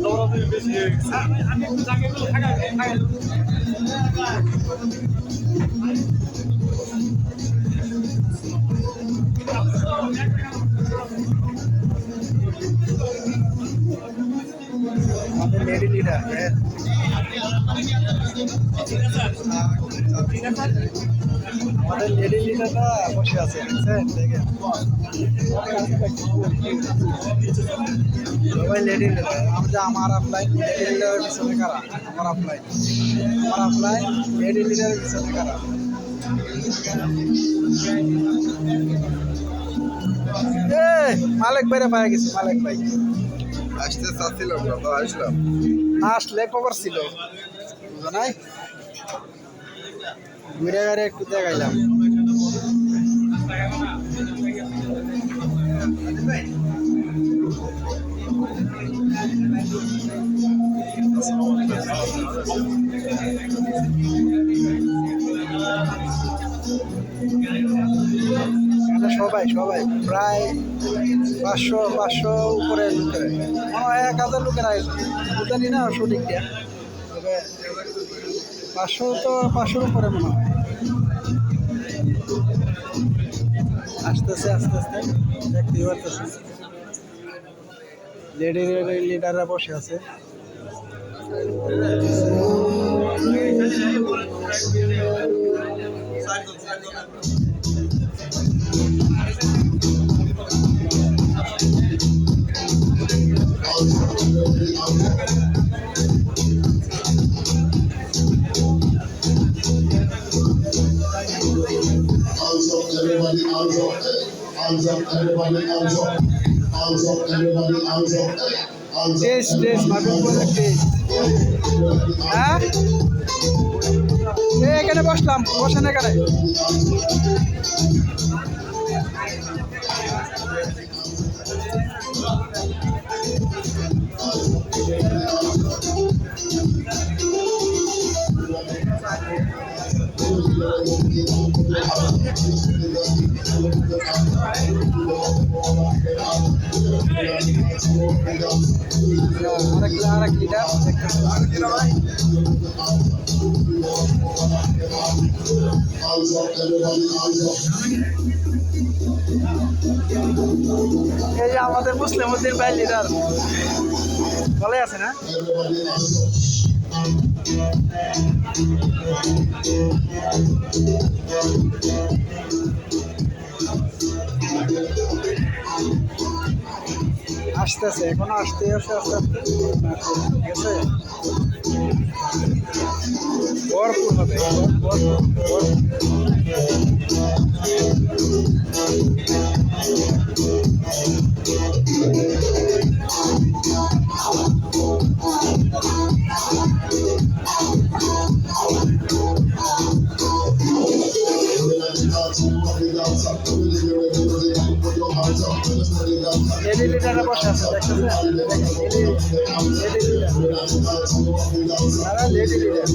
দৌড়াদৌড়ি বেশি হয়ে গেছে। আমি একটু জায়গাগুলো থাকা আমাদের লেডি লিডার আমাদের লেডি লিডাররা বসে আছে দেখছেন দেখেন সবাই লেডি লিডার আমার অফলাইন লেডি লিডারের পিছনে কারা আমার অফলাইন লেডি লিডারের পিছনে কারা মালিক ভাইরা পায়ে গেছে মালিক ভাই আসতে চাচ্ছিলাম না তো আসলাম। আসলে খবর ছিল বুঝো নাই ঘুরে ঘুরে একটু দেখাইলাম সবাই সবাই প্রায় 500 উপরে লোকের 1000 লোকের আয়োজন জানি না সঠিক দিয়া তবে 500 উপরে মনে হয় আসতেছে আস্তে আস্তে দেখতেই পারতেছে লেডি লিডাররা বসে আছে Everybody hands up, everybody hands up, everybody hands up. Test মাবিল টেস্ট হ্যাঁ এখানে বসেন এখানে আরেক লিডার এই যে আমাদের মুসলিমদের ভাই লিডার ভালো আছে না আসতেছে এখন আসতে আস্তে আস্তে ঠিক আছে ভরপুর হবে লেডি লিডাররা বসে আছে দেখতেছেন লেডি লিডার